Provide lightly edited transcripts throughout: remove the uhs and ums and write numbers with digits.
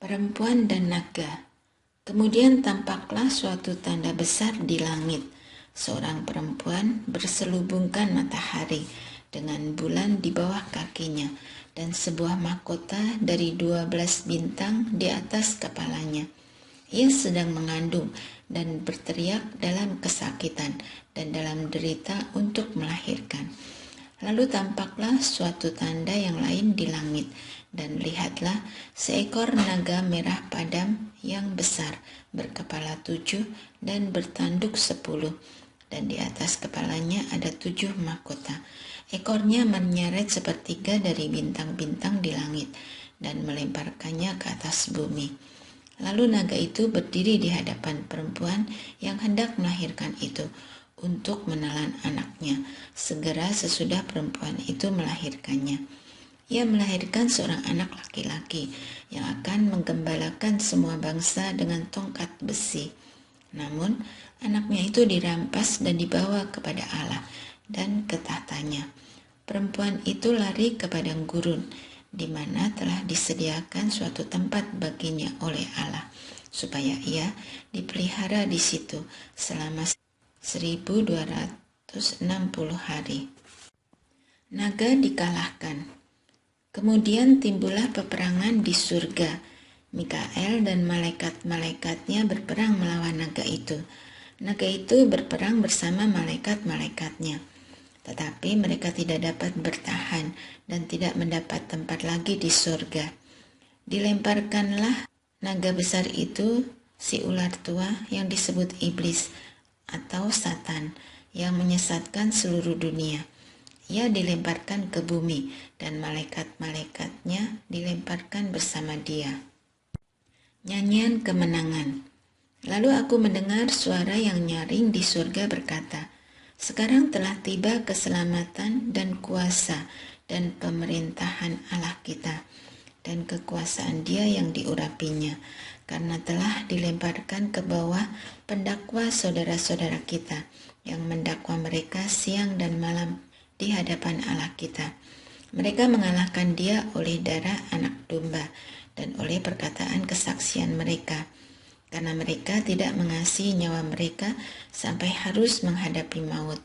Perempuan dan naga. Kemudian tampaklah suatu tanda besar di langit, seorang perempuan berselubungkan matahari dengan bulan di bawah kakinya, dan sebuah mahkota dari 12 bintang di atas kepalanya. Ia sedang mengandung dan berteriak dalam kesakitan dan dalam derita untuk melahirkan. Lalu tampaklah suatu tanda yang lain di langit, dan lihatlah seekor naga merah padam yang besar, berkepala 7 dan bertanduk 10, dan di atas kepalanya ada 7 mahkota. Ekornya menyeret sepertiga dari bintang-bintang di langit, dan melemparkannya ke atas bumi. Lalu naga itu berdiri di hadapan perempuan yang hendak melahirkan itu, untuk menelan anaknya, segera sesudah perempuan itu melahirkannya. Ia melahirkan seorang anak laki-laki yang akan menggembalakan semua bangsa dengan tongkat besi. Namun, anaknya itu dirampas dan dibawa kepada Allah dan ke tahtanya. Perempuan itu lari ke padang gurun, di mana telah disediakan suatu tempat baginya oleh Allah, supaya ia dipelihara di situ selama 1260 hari. Naga dikalahkan. Kemudian timbullah peperangan di surga. Mikael dan malaikat-malaikatnya berperang melawan naga itu. Naga itu berperang bersama malaikat-malaikatnya. Tetapi mereka tidak dapat bertahan dan tidak mendapat tempat lagi di surga. Dilemparkanlah naga besar itu, si ular tua yang disebut iblis atau Satan, yang menyesatkan seluruh dunia. Ia dilemparkan ke bumi, dan malaikat-malaikatnya dilemparkan bersama dia. Nyanyian kemenangan. Lalu aku mendengar suara yang nyaring di surga berkata, "Sekarang telah tiba keselamatan dan kuasa dan pemerintahan Allah kita, dan kekuasaan Dia yang diurapinya, karena telah dilemparkan ke bawah pendakwa saudara-saudara kita yang mendakwa mereka siang dan malam di hadapan Allah kita. Mereka mengalahkan Dia oleh darah anak domba dan oleh perkataan kesaksian mereka, karena mereka tidak mengasihi nyawa mereka sampai harus menghadapi maut.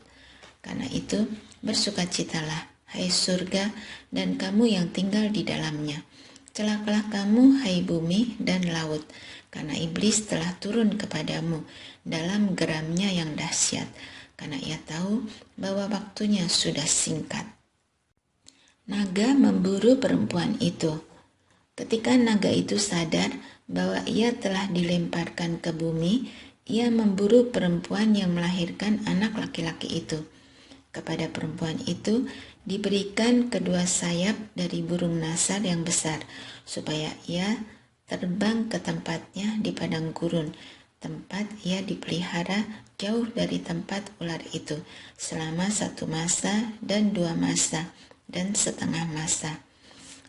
Karena itu, bersukacitalah, hai surga, dan kamu yang tinggal di dalamnya. Celakalah kamu, hai bumi dan laut, karena iblis telah turun kepadamu dalam geramnya yang dahsyat, karena ia tahu bahwa waktunya sudah singkat." Naga memburu perempuan itu. Ketika naga itu sadar bahwa ia telah dilemparkan ke bumi, ia memburu perempuan yang melahirkan anak laki-laki itu. Kepada perempuan itu diberikan kedua sayap dari burung nasar yang besar, supaya ia terbang ke tempatnya di padang gurun, tempat ia dipelihara jauh dari tempat ular itu, selama 1 masa dan 2 masa dan setengah masa.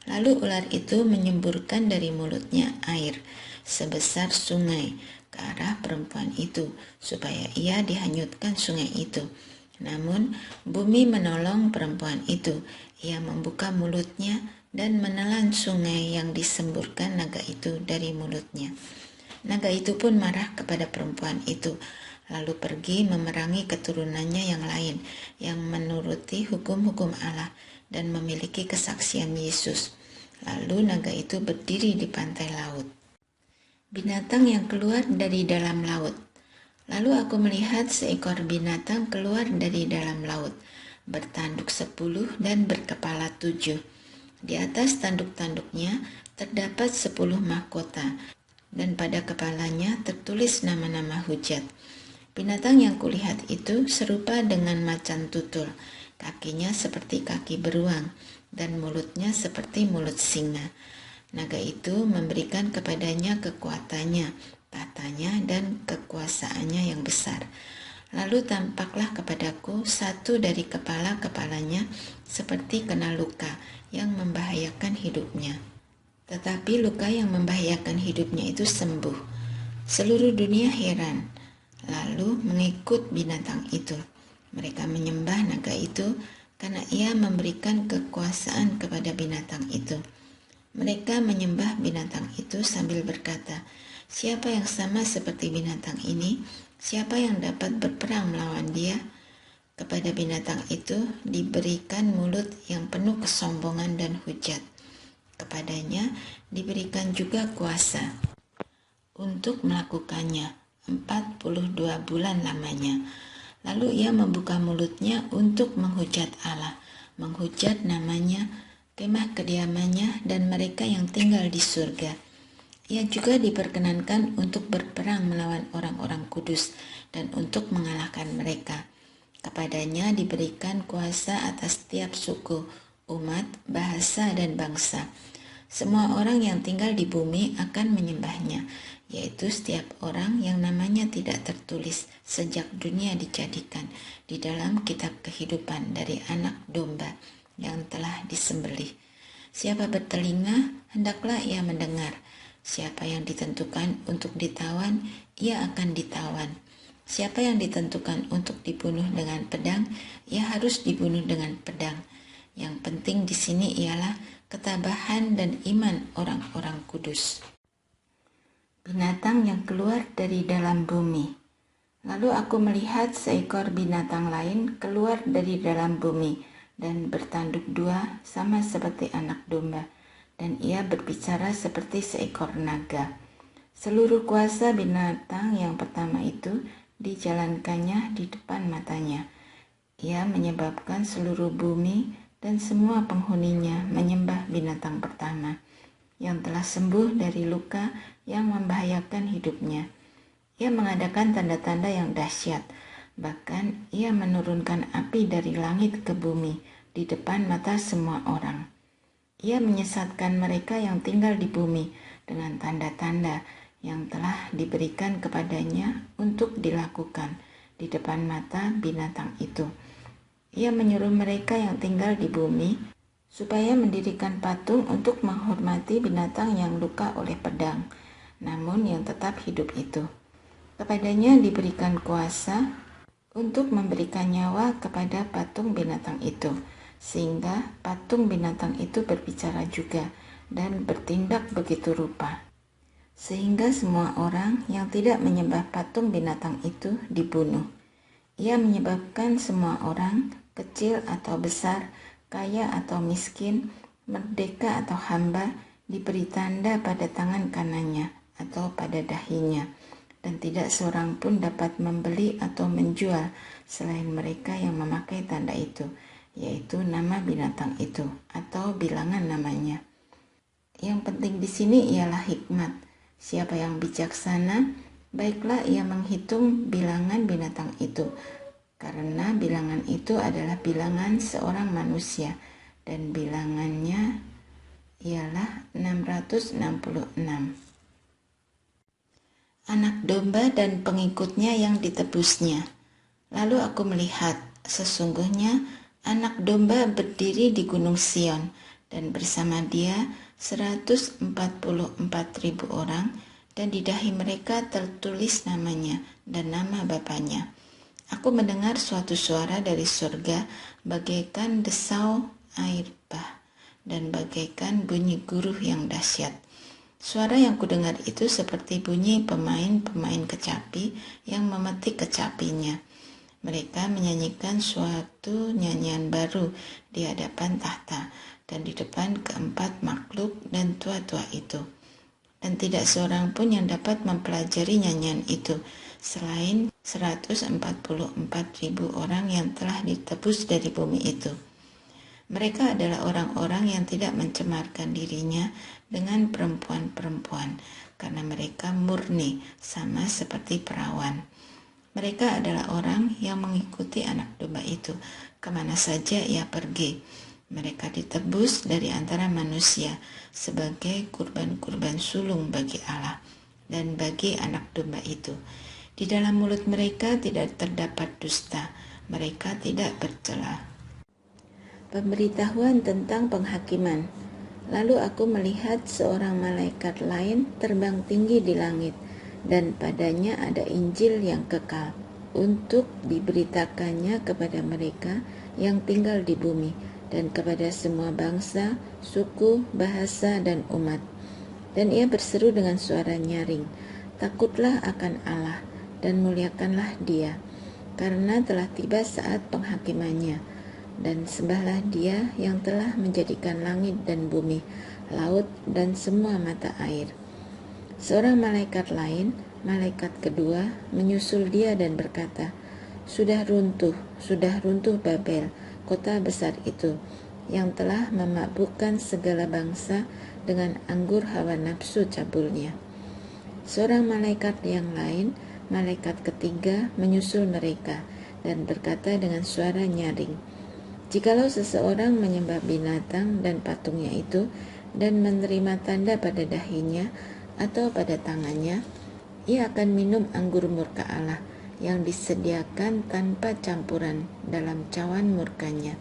Lalu ular itu menyemburkan dari mulutnya air sebesar sungai ke arah perempuan itu, supaya ia dihanyutkan sungai itu. Namun bumi menolong perempuan itu. Ia membuka mulutnya dan menelan sungai yang disemburkan naga itu dari mulutnya. Naga itu pun marah kepada perempuan itu, lalu pergi memerangi keturunannya yang lain, yang menuruti hukum-hukum Allah dan memiliki kesaksian Yesus. Lalu naga itu berdiri di pantai laut. Binatang yang keluar dari dalam laut. Lalu aku melihat seekor binatang keluar dari dalam laut, bertanduk 10 dan berkepala 7. Di atas tanduk-tanduknya terdapat 10 mahkota, dan pada kepalanya tertulis nama-nama hujat. Binatang yang kulihat itu serupa dengan macan tutul, kakinya seperti kaki beruang, dan mulutnya seperti mulut singa. Naga itu memberikan kepadanya kekuatannya, tahtanya, dan kekuasaannya yang besar. Lalu tampaklah kepadaku satu dari kepala-kepalanya seperti kena luka yang membahayakan hidupnya. Tetapi luka yang membahayakan hidupnya itu sembuh. Seluruh dunia heran, lalu mengikut binatang itu. Mereka menyembah naga itu karena ia memberikan kekuasaan kepada binatang itu. Mereka menyembah binatang itu itu sambil berkata, "Siapa yang sama seperti binatang ini? Siapa yang dapat berperang melawan dia?" Kepada binatang itu diberikan mulut yang penuh kesombongan dan hujat. Kepadanya diberikan juga kuasa untuk melakukannya 42 bulan lamanya. Lalu ia membuka mulutnya untuk menghujat Allah, menghujat namanya, kemah kediamannya, dan mereka yang tinggal di surga. Ia juga diperkenankan untuk berperang melawan orang-orang kudus dan untuk mengalahkan mereka. Kepadanya diberikan kuasa atas setiap suku, umat, bahasa, dan bangsa. Semua orang yang tinggal di bumi akan menyembahnya, yaitu setiap orang yang namanya tidak tertulis sejak dunia dijadikan di dalam kitab kehidupan dari anak domba yang telah disembelih. Siapa bertelinga, hendaklah ia mendengar. Siapa yang ditentukan untuk ditawan, ia akan ditawan. Siapa yang ditentukan untuk dibunuh dengan pedang, ia harus dibunuh dengan pedang. Yang penting di sini ialah ketabahan dan iman orang-orang kudus. Binatang yang keluar dari dalam bumi. Lalu aku melihat seekor binatang lain keluar dari dalam bumi dan bertanduk dua sama seperti anak domba, dan ia berbicara seperti seekor naga. Seluruh kuasa binatang yang pertama itu dijalankannya di depan matanya. Ia menyebabkan seluruh bumi dan semua penghuninya menyembah binatang pertama yang telah sembuh dari luka yang membahayakan hidupnya. Ia mengadakan tanda-tanda yang dahsyat, bahkan ia menurunkan api dari langit ke bumi di depan mata semua orang. Ia menyesatkan mereka yang tinggal di bumi dengan tanda-tanda yang telah diberikan kepadanya untuk dilakukan di depan mata binatang itu. Ia menyuruh mereka yang tinggal di bumi supaya mendirikan patung untuk menghormati binatang yang luka oleh pedang, namun yang tetap hidup itu. Kepadanya diberikan kuasa untuk memberikan nyawa kepada patung binatang itu, sehingga patung binatang itu berbicara juga dan bertindak begitu rupa, sehingga semua orang yang tidak menyembah patung binatang itu dibunuh. Ia menyebabkan semua orang, kecil atau besar, kaya atau miskin, merdeka atau hamba, diberi tanda pada tangan kanannya atau pada dahinya, dan tidak seorang pun dapat membeli atau menjual selain mereka yang memakai tanda itu, yaitu nama binatang itu atau bilangan namanya. Yang penting di sini ialah hikmat. Siapa yang bijaksana, baiklah ia menghitung bilangan binatang itu, karena bilangan itu adalah bilangan seorang manusia, dan bilangannya ialah 666. Anak domba dan pengikutnya yang ditebusnya. Lalu aku melihat, sesungguhnya anak domba berdiri di gunung Sion, dan bersama dia 144.000 orang, dan di dahi mereka tertulis namanya dan nama bapaknya. Aku mendengar suatu suara dari surga bagaikan desau air bah dan bagaikan bunyi guruh yang dahsyat. Suara yang kudengar itu seperti bunyi pemain-pemain kecapi yang memetik kecapinya. Mereka menyanyikan suatu nyanyian baru di hadapan tahta dan di depan keempat makhluk dan tua-tua itu. Dan tidak seorang pun yang dapat mempelajari nyanyian itu, selain 144.000 orang yang telah ditebus dari bumi itu. Mereka adalah orang-orang yang tidak mencemarkan dirinya dengan perempuan-perempuan, karena mereka murni sama seperti perawan. Mereka adalah orang yang mengikuti anak domba itu kemana saja ia pergi. Mereka ditebus dari antara manusia sebagai kurban-kurban sulung bagi Allah dan bagi anak domba itu. Di dalam mulut mereka tidak terdapat dusta, mereka tidak bercela. Pemberitahuan tentang penghakiman. Lalu aku melihat seorang malaikat lain terbang tinggi di langit, dan padanya ada Injil yang kekal untuk diberitakannya kepada mereka yang tinggal di bumi dan kepada semua bangsa, suku, bahasa, dan umat. Dan ia berseru dengan suara nyaring, "Takutlah akan Allah dan muliakanlah Dia, karena telah tiba saat penghakimannya. Dan sembahlah Dia yang telah menjadikan langit dan bumi, laut dan semua mata air." Seorang malaikat lain, malaikat kedua, menyusul Dia dan berkata, sudah runtuh Babel, kota besar itu, yang telah memabukkan segala bangsa dengan anggur hawa nafsu cabulnya." Seorang malaikat yang lain, malaikat ketiga, menyusul mereka dan berkata dengan suara nyaring, "Jikalau seseorang menyembah binatang dan patungnya itu dan menerima tanda pada dahinya atau pada tangannya, ia akan minum anggur murka Allah yang disediakan tanpa campuran dalam cawan murkanya.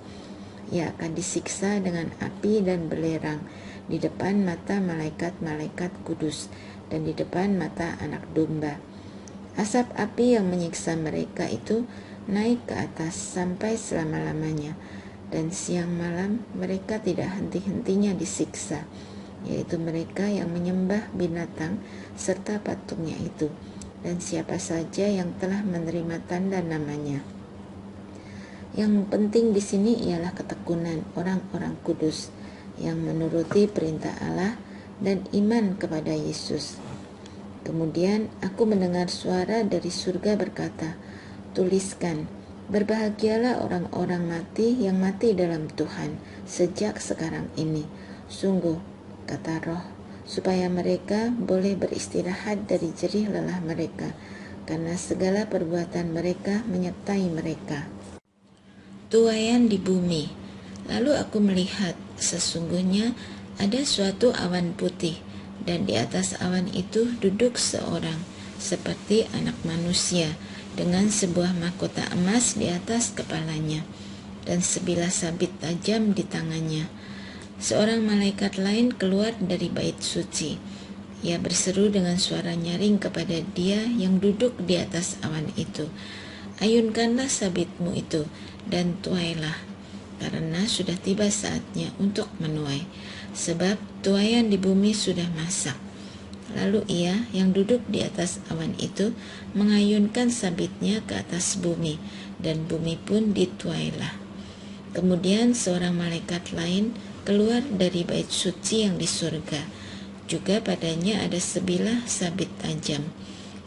Ia akan disiksa dengan api dan belerang di depan mata malaikat-malaikat kudus dan di depan mata Anak Domba. Asap api yang menyiksa mereka itu naik ke atas sampai selama-lamanya, dan siang malam mereka tidak henti-hentinya disiksa, yaitu mereka yang menyembah binatang serta patungnya itu, dan siapa saja yang telah menerima tanda namanya. Yang penting di sini ialah ketekunan orang-orang kudus yang menuruti perintah Allah dan iman kepada Yesus. Kemudian aku mendengar suara dari surga berkata, "Tuliskan, berbahagialah orang-orang mati yang mati dalam Tuhan sejak sekarang ini. Sungguh," kata Roh, "supaya mereka boleh beristirahat dari jerih lelah mereka, karena segala perbuatan mereka menyertai mereka." Tuaian di bumi. Lalu aku melihat, sesungguhnya ada suatu awan putih, dan di atas awan itu duduk seorang, seperti anak manusia, dengan sebuah mahkota emas di atas kepalanya, dan sebilah sabit tajam di tangannya. Seorang malaikat lain keluar dari bait suci. Ia berseru dengan suara nyaring kepada Dia yang duduk di atas awan itu, "Ayunkanlah sabitmu itu dan tuailah, karena sudah tiba saatnya untuk menuai, sebab tuaian di bumi sudah masak." Lalu ia yang duduk di atas awan itu mengayunkan sabitnya ke atas bumi, dan bumi pun dituailah. Kemudian seorang malaikat lain keluar dari bait suci yang di surga. Juga padanya ada sebilah sabit tajam.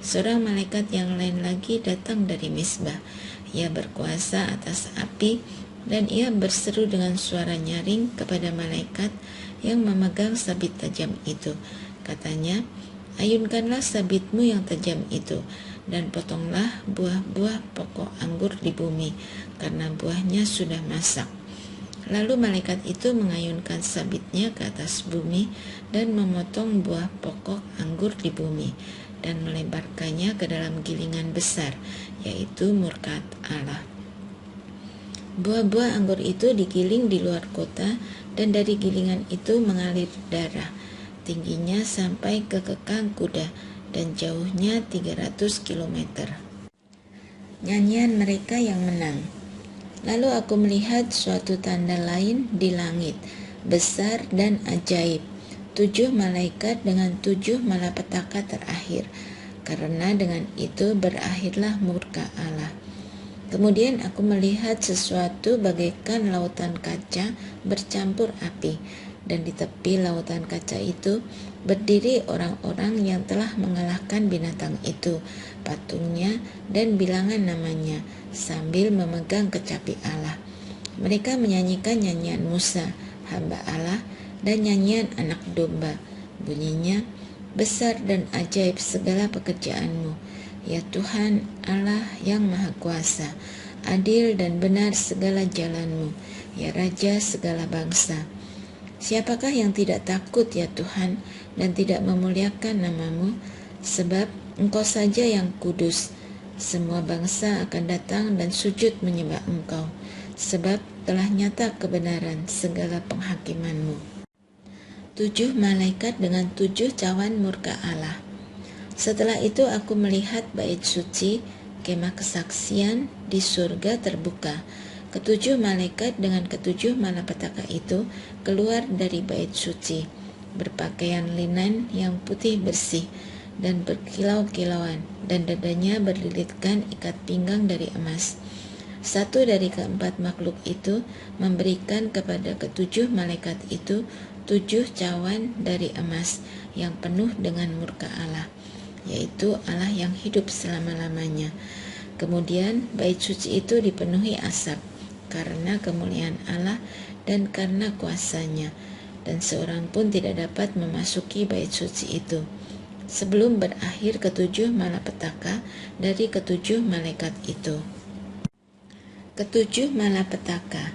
Seorang malaikat yang lain lagi datang dari Misbah. Ia berkuasa atas api, dan ia berseru dengan suara nyaring kepada malaikat yang memegang sabit tajam itu. Katanya, "Ayunkanlah sabitmu yang tajam itu, dan potonglah buah-buah pokok anggur di bumi, karena buahnya sudah masak." Lalu malaikat itu mengayunkan sabitnya ke atas bumi dan memotong buah pokok anggur di bumi, dan melebarkannya ke dalam gilingan besar, yaitu murka Allah. Buah-buah anggur itu digiling di luar kota, dan dari gilingan itu mengalir darah. Tingginya sampai ke kekang kuda, dan jauhnya 300 km. Nyanyian mereka yang menang. Lalu aku melihat suatu tanda lain di langit, besar dan ajaib, 7 malaikat dengan 7 malapetaka terakhir, karena dengan itu berakhirlah murka Allah. Kemudian aku melihat sesuatu bagaikan lautan kaca bercampur api, dan di tepi lautan kaca itu berdiri orang-orang yang telah mengalahkan binatang itu, patungnya, dan bilangan namanya, sambil memegang kecapi Allah. Mereka menyanyikan nyanyian Musa, hamba Allah, dan nyanyian Anak Domba. Bunyinya, "Besar dan ajaib segala pekerjaanmu, ya Tuhan Allah yang Maha Kuasa. Adil dan benar segala jalanmu, ya Raja segala bangsa. Siapakah yang tidak takut ya Tuhan dan tidak memuliakan namamu? Sebab Engkau saja yang kudus. Semua bangsa akan datang dan sujud menyembah Engkau, sebab telah nyata kebenaran segala penghakimanmu." 7 malaikat dengan 7 cawan murka Allah. Setelah itu aku melihat bait suci, kemah kesaksian di surga terbuka. Ketujuh malaikat dengan 7 malapetaka itu keluar dari bait suci. berpakaian linen yang putih bersih dan berkilau-kilauan, dan dadanya berlilitkan ikat pinggang dari emas. Satu dari keempat makhluk itu memberikan kepada ketujuh malaikat itu 7 cawan dari emas yang penuh dengan murka Allah, yaitu Allah yang hidup selama-lamanya. Kemudian bait suci itu dipenuhi asap karena kemuliaan Allah dan karena kuasanya, dan seorang pun tidak dapat memasuki bait suci itu sebelum berakhir ketujuh malapetaka dari ketujuh malaikat itu. Ketujuh malapetaka.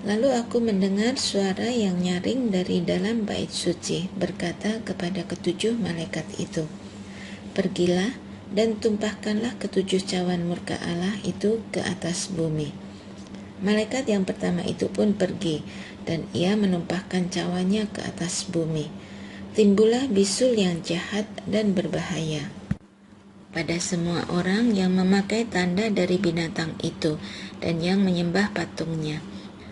Lalu aku mendengar suara yang nyaring dari dalam bait suci berkata kepada ketujuh malaikat itu, "Pergilah dan tumpahkanlah ketujuh cawan murka Allah itu ke atas bumi." Malaikat yang pertama itu pun pergi, dan ia menumpahkan cawannya ke atas bumi. Timbullah bisul yang jahat dan berbahaya pada semua orang yang memakai tanda dari binatang itu dan yang menyembah patungnya.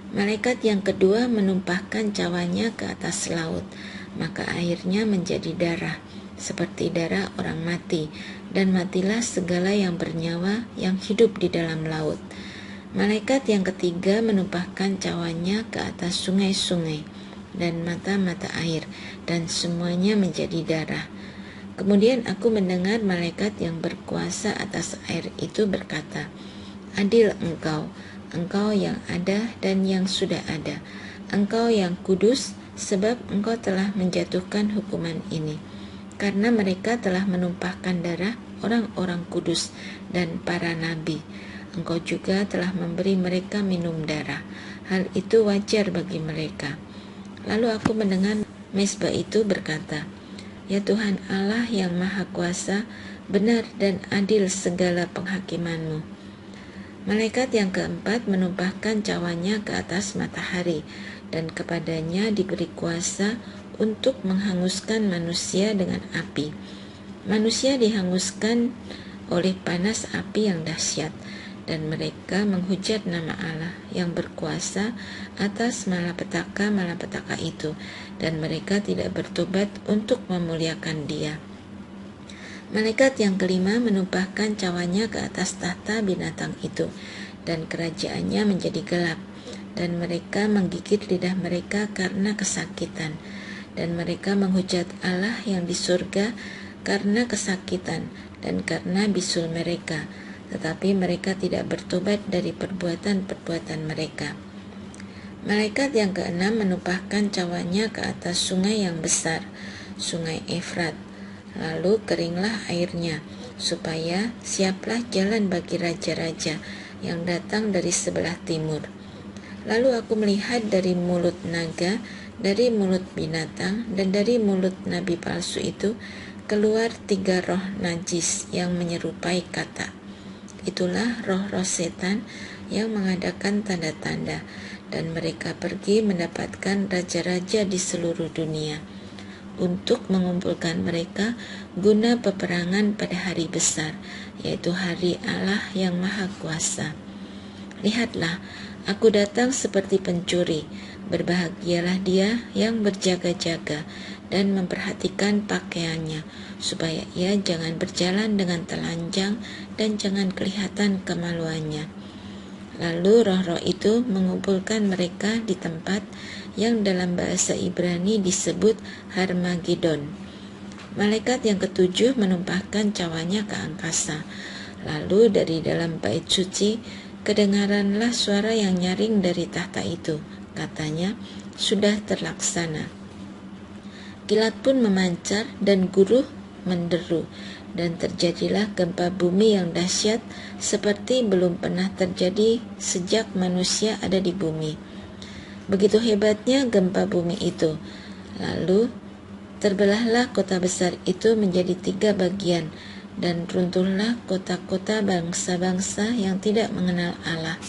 Malaikat yang kedua menumpahkan cawannya ke atas laut, maka airnya menjadi darah, seperti darah orang mati, dan matilah segala yang bernyawa yang hidup di dalam laut. Malaikat yang ketiga menumpahkan cawannya ke atas sungai-sungai dan mata-mata air, dan semuanya menjadi darah. Kemudian aku mendengar malaikat yang berkuasa atas air itu berkata, "Adil engkau, engkau yang ada dan yang sudah ada, engkau yang kudus, sebab engkau telah menjatuhkan hukuman ini, karena mereka telah menumpahkan darah orang-orang kudus dan para nabi. Engkau juga telah memberi mereka minum darah. Hal itu wajar bagi mereka." Lalu aku mendengar mezbah itu berkata, "Ya Tuhan Allah yang Maha Kuasa, benar dan adil segala penghakiman-Mu." Malaikat yang keempat menumpahkan cawannya ke atas matahari, dan kepadanya diberi kuasa untuk menghanguskan manusia dengan api. Manusia dihanguskan oleh panas api yang dahsyat, dan mereka menghujat nama Allah yang berkuasa atas malapetaka-malapetaka itu, dan mereka tidak bertobat untuk memuliakan Dia. Malaikat yang kelima menumpahkan cawannya ke atas tahta binatang itu, dan kerajaannya menjadi gelap, dan mereka menggigit lidah mereka karena kesakitan, dan mereka menghujat Allah yang di surga karena kesakitan dan karena bisul mereka, tetapi mereka tidak bertobat dari perbuatan-perbuatan mereka. Malaikat yang keenam menumpahkan cawannya ke atas sungai yang besar, sungai Efrat. Lalu keringlah airnya, supaya siaplah jalan bagi raja-raja yang datang dari sebelah timur. Lalu aku melihat dari mulut naga, dari mulut binatang, dan dari mulut nabi palsu itu keluar 3 roh najis yang menyerupai kata. Itulah roh-roh setan yang mengadakan tanda-tanda, dan mereka pergi mendapatkan raja-raja di seluruh dunia untuk mengumpulkan mereka guna peperangan pada hari besar, yaitu hari Allah yang Maha Kuasa. Lihatlah, aku datang seperti pencuri. Berbahagialah dia yang berjaga-jaga dan memperhatikan pakaiannya, supaya ia jangan berjalan dengan telanjang dan jangan kelihatan kemaluannya. Lalu roh-roh itu mengumpulkan mereka di tempat yang dalam bahasa Ibrani disebut Harmagedon. Malaikat yang ketujuh menumpahkan cawannya ke angkasa. Lalu dari dalam bait suci kedengaranlah suara yang nyaring dari tahta itu. Katanya, "Sudah terlaksana." Kilat pun memancar dan guruh menderu, dan terjadilah gempa bumi yang dahsyat seperti belum pernah terjadi sejak manusia ada di bumi. Begitu hebatnya gempa bumi itu. Lalu terbelahlah kota besar itu menjadi 3 bagian, dan runtuhlah kota-kota bangsa-bangsa yang tidak mengenal Allah.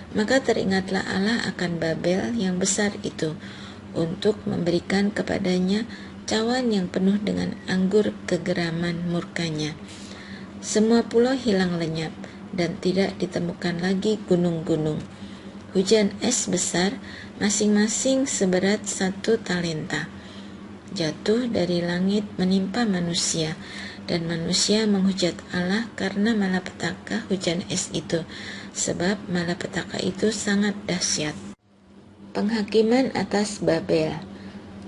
Maka teringatlah Allah akan Babel yang besar itu, untuk memberikan kepadanya cawan yang penuh dengan anggur kegeraman murkanya. Semua pulau hilang lenyap, dan tidak ditemukan lagi gunung-gunung. Hujan es besar, masing-masing seberat 1 talenta. jatuh dari langit menimpa manusia, dan manusia menghujat Allah karena malapetaka hujan es itu, sebab malapetaka itu sangat dahsyat. Penghakiman atas Babel.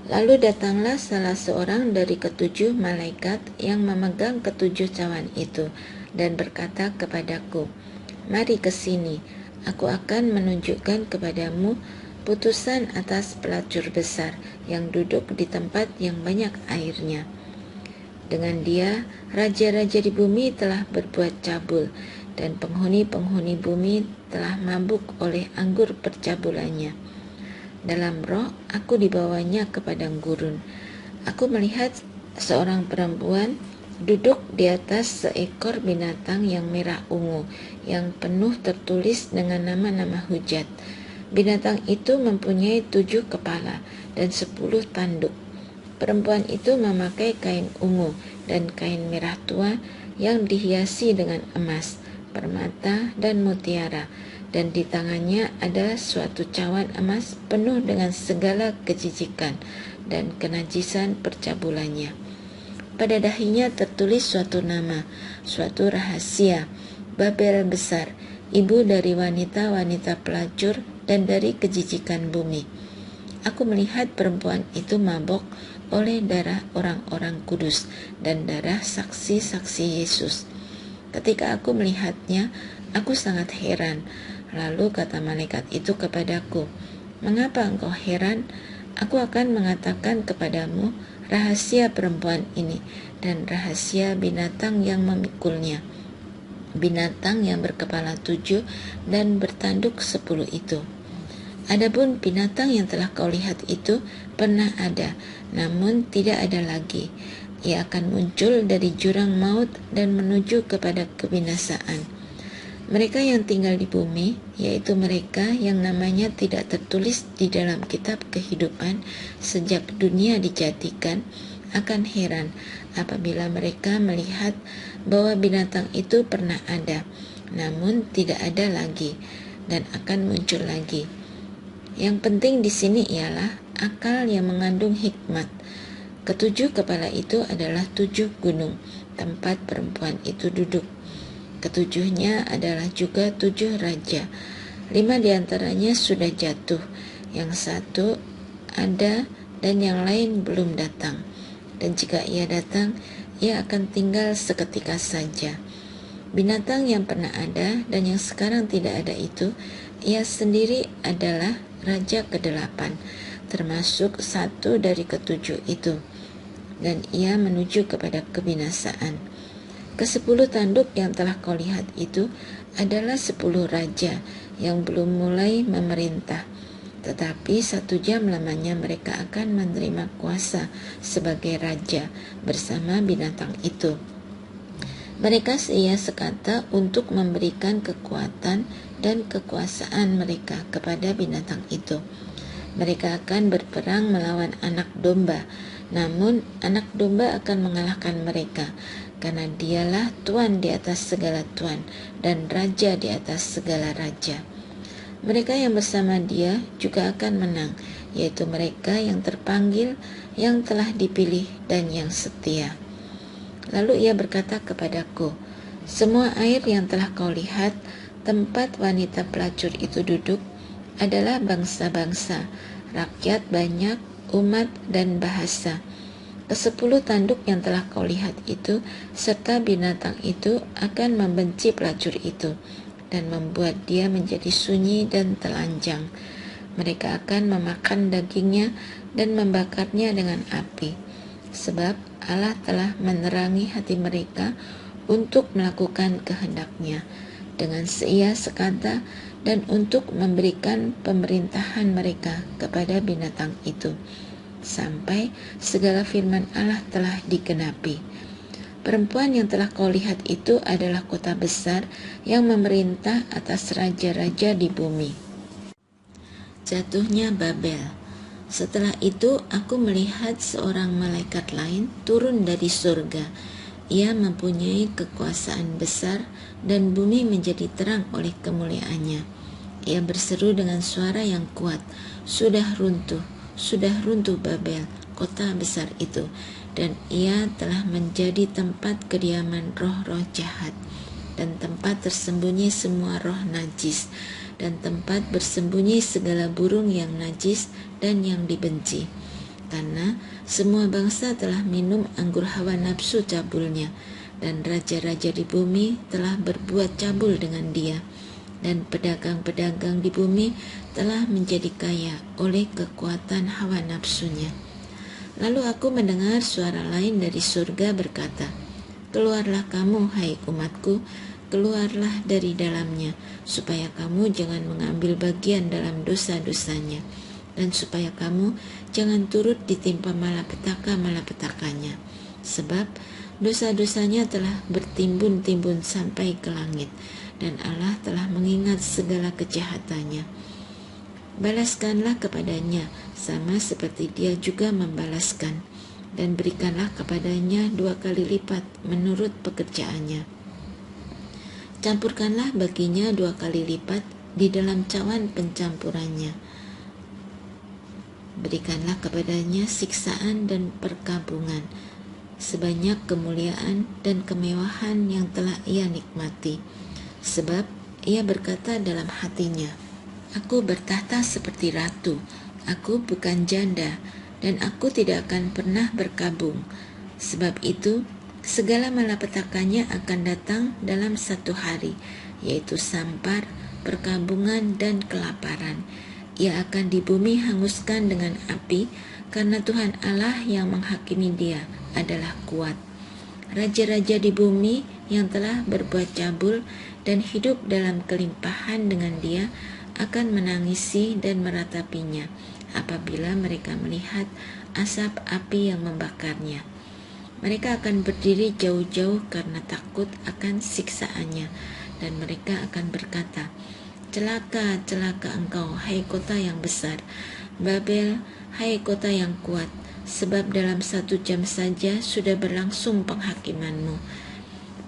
Lalu datanglah salah seorang dari ketujuh malaikat yang memegang ketujuh cawan itu, dan berkata kepadaku, "Mari ke sini, aku akan menunjukkan kepadamu putusan atas pelacur besar yang duduk di tempat yang banyak airnya. Dengan dia, raja-raja di bumi telah berbuat cabul, dan penghuni-penghuni bumi telah mabuk oleh anggur percabulannya." Dalam roh, aku dibawanya ke padang gurun. Aku melihat seorang perempuan duduk di atas seekor binatang yang merah ungu, yang penuh tertulis dengan nama-nama hujat. Binatang itu mempunyai 7 kepala dan 10 tanduk. Perempuan itu memakai kain ungu dan kain merah tua yang dihiasi dengan emas, permata, dan mutiara, dan di tangannya ada suatu cawan emas penuh dengan segala kejijikan dan kenajisan percabulannya. Pada dahinya tertulis suatu nama, suatu rahasia, Babel besar, ibu dari wanita-wanita pelacur dan dari kejijikan bumi. Aku melihat perempuan itu mabok oleh darah orang-orang kudus dan darah saksi-saksi Yesus. Ketika aku melihatnya, aku sangat heran. Lalu kata malaikat itu kepadaku, "Mengapa engkau heran? Aku akan mengatakan kepadamu rahasia perempuan ini dan rahasia binatang yang memikulnya, binatang yang berkepala 7 dan bertanduk 10 itu. Adapun binatang yang telah kau lihat itu pernah ada, namun tidak ada lagi. Ia akan muncul dari jurang maut dan menuju kepada kebinasaan. Mereka yang tinggal di bumi, yaitu mereka yang namanya tidak tertulis di dalam kitab kehidupan sejak dunia dijadikan, akan heran apabila mereka melihat bahwa binatang itu pernah ada, namun tidak ada lagi, dan akan muncul lagi. Yang penting di sini ialah akal yang mengandung hikmat. Ketujuh kepala itu adalah 7 gunung, tempat perempuan itu duduk. Ketujuhnya adalah juga 7 raja. 5 diantaranya sudah jatuh, yang satu ada dan yang lain belum datang. Dan jika ia datang, ia akan tinggal seketika saja. Binatang yang pernah ada dan yang sekarang tidak ada itu, ia sendiri adalah raja ke-8, termasuk satu dari ketujuh itu, dan ia menuju kepada kebinasaan. Ke-10 tanduk yang telah kau lihat itu adalah 10 raja yang belum mulai memerintah, tetapi 1 jam lamanya mereka akan menerima kuasa sebagai raja bersama binatang itu. Mereka seia sekata untuk memberikan kekuatan dan kekuasaan mereka kepada binatang itu. Mereka akan berperang melawan anak domba, namun anak domba akan mengalahkan mereka, karena dialah Tuan di atas segala tuan dan Raja di atas segala raja. Mereka yang bersama dia juga akan menang, yaitu mereka yang terpanggil, yang telah dipilih, dan yang setia. Lalu ia berkata kepadaku, "Semua air yang telah kau lihat, tempat wanita pelacur itu duduk, adalah bangsa-bangsa, rakyat banyak, umat, dan bahasa. Ke-10 tanduk yang telah kau lihat itu, serta binatang itu akan membenci pelacur itu, dan membuat dia menjadi sunyi dan telanjang. Mereka akan memakan dagingnya dan membakarnya dengan api, sebab Allah telah menerangi hati mereka untuk melakukan kehendak-Nya dengan seia sekata dan untuk memberikan pemerintahan mereka kepada binatang itu, sampai segala firman Allah telah digenapi. Perempuan yang telah kau lihat itu adalah kota besar yang memerintah atas raja-raja di bumi." Jatuhnya Babel. Setelah itu aku melihat seorang malaikat lain turun dari surga. Ia mempunyai kekuasaan besar dan bumi menjadi terang oleh kemuliaannya. Ia berseru dengan suara yang kuat, "Sudah runtuh Babel, kota besar itu, dan ia telah menjadi tempat kediaman roh-roh jahat, dan tempat tersembunyi semua roh najis, dan tempat bersembunyi segala burung yang najis dan yang dibenci. Karena semua bangsa telah minum anggur hawa nafsu cabulnya, dan raja-raja di bumi telah berbuat cabul dengan dia, dan pedagang-pedagang di bumi telah menjadi kaya oleh kekuatan hawa nafsunya. Lalu aku mendengar suara lain dari surga berkata, "Keluarlah kamu, hai umatku, keluarlah dari dalamnya, supaya kamu jangan mengambil bagian dalam dosa-dosanya, dan supaya kamu jangan turut ditimpa malapetaka-malapetakanya. Sebab dosa-dosanya telah bertimbun-timbun sampai ke langit, dan Allah telah mengingat segala kejahatannya. Balaskanlah kepadanya sama seperti dia juga membalaskan, dan berikanlah kepadanya 2 kali lipat menurut pekerjaannya. Campurkanlah baginya 2 kali lipat di dalam cawan pencampurannya. Berikanlah kepadanya siksaan dan perkabungan, sebanyak kemuliaan dan kemewahan yang telah ia nikmati. Sebab ia berkata dalam hatinya, aku bertahta seperti ratu, aku bukan janda, dan aku tidak akan pernah berkabung. Sebab itu, segala malapetakannya akan datang dalam 1 hari, yaitu sampar, perkabungan, dan kelaparan. Ia akan di bumi hanguskan dengan api, karena Tuhan Allah yang menghakimi dia adalah kuat. Raja-raja di bumi yang telah berbuat cabul dan hidup dalam kelimpahan dengan dia akan menangisi dan meratapinya apabila mereka melihat asap api yang membakarnya. Mereka akan berdiri jauh-jauh karena takut akan siksaannya, dan mereka akan berkata, celaka, celaka engkau, hai kota yang besar, Babel, hai kota yang kuat, sebab dalam 1 jam saja sudah berlangsung penghakimanmu.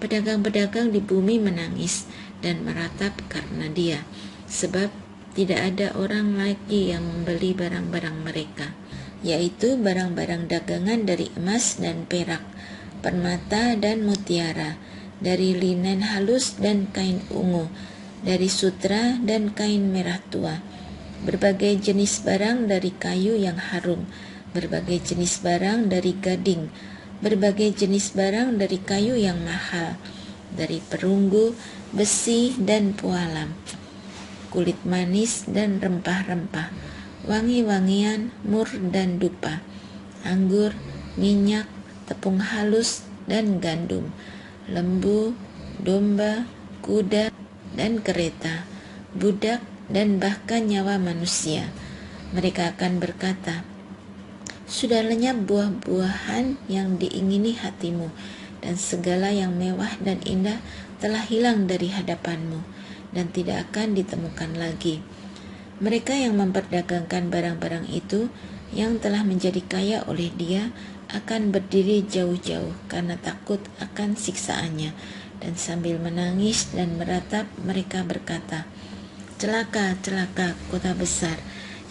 Pedagang-pedagang di bumi menangis dan meratap karena dia, sebab tidak ada orang lagi yang membeli barang-barang mereka, yaitu barang-barang dagangan dari emas dan perak, permata dan mutiara, dari linen halus dan kain ungu, dari sutra dan kain merah tua, berbagai jenis barang dari kayu yang harum, berbagai jenis barang dari gading, berbagai jenis barang dari kayu yang mahal, dari perunggu, besi, dan pualam, kulit manis dan rempah-rempah, wangi-wangian, mur dan dupa, anggur, minyak, tepung halus, dan gandum, lembu, domba, kuda, dan kereta, budak, dan bahkan nyawa manusia. Mereka akan berkata, sudah lenyap buah-buahan yang diingini hatimu, dan segala yang mewah dan indah telah hilang dari hadapanmu, dan tidak akan ditemukan lagi. Mereka yang memperdagangkan barang-barang itu, yang telah menjadi kaya oleh dia, akan berdiri jauh-jauh karena takut akan siksaannya, dan sambil menangis dan meratap mereka berkata, celaka, celaka kota besar,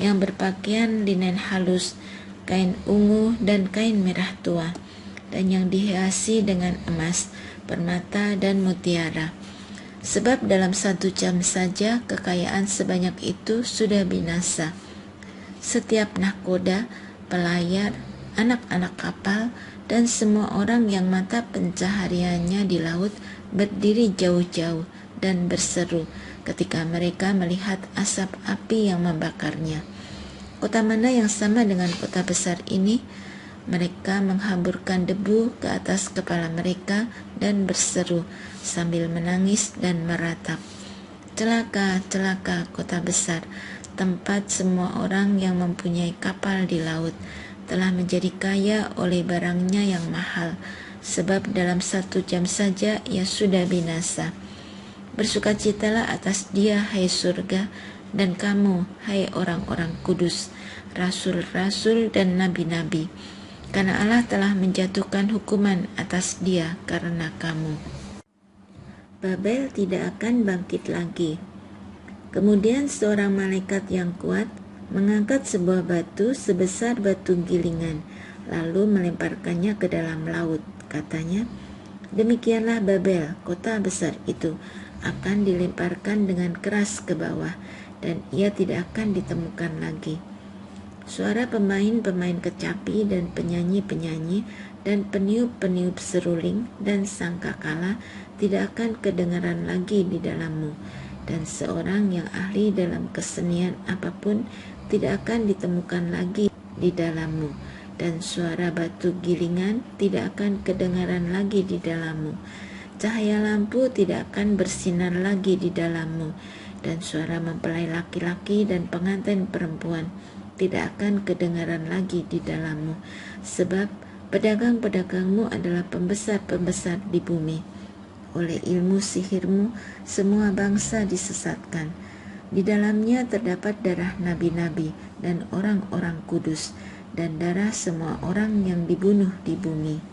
yang berpakaian linen halus, kain ungu dan kain merah tua, dan yang dihiasi dengan emas, permata dan mutiara. Sebab dalam 1 jam saja kekayaan sebanyak itu sudah binasa. Setiap nahkoda, pelayar, anak-anak kapal, dan semua orang yang mata pencahariannya di laut berdiri jauh-jauh dan berseru ketika mereka melihat asap api yang membakarnya. Kota mana yang sama dengan kota besar ini? Mereka menghamburkan debu ke atas kepala mereka dan berseru sambil menangis dan meratap, celaka, celaka kota besar, tempat semua orang yang mempunyai kapal di laut telah menjadi kaya oleh barangnya yang mahal, sebab dalam 1 jam saja ia sudah binasa. Bersukacitalah atas dia, hai surga, dan kamu, hai orang-orang kudus, rasul-rasul dan nabi-nabi, karena Allah telah menjatuhkan hukuman atas dia karena kamu. Babel tidak akan bangkit lagi. Kemudian seorang malaikat yang kuat mengangkat sebuah batu sebesar batu gilingan, lalu melemparkannya ke dalam laut. Katanya, demikianlah Babel, kota besar itu, akan dilemparkan dengan keras ke bawah, dan ia tidak akan ditemukan lagi. Suara pemain-pemain kecapi dan penyanyi-penyanyi dan peniup-peniup seruling dan sangkakala tidak akan kedengaran lagi di dalammu, dan seorang yang ahli dalam kesenian apapun tidak akan ditemukan lagi di dalammu, dan suara batu gilingan tidak akan kedengaran lagi di dalammu. Cahaya lampu tidak akan bersinar lagi di dalammu, dan suara mempelai laki-laki dan pengantin perempuan tidak akan kedengaran lagi di dalammu, sebab pedagang-pedagangmu adalah pembesar-pembesar di bumi. Oleh ilmu sihirmu, semua bangsa disesatkan. Di dalamnya terdapat darah nabi-nabi dan orang-orang kudus, dan darah semua orang yang dibunuh di bumi.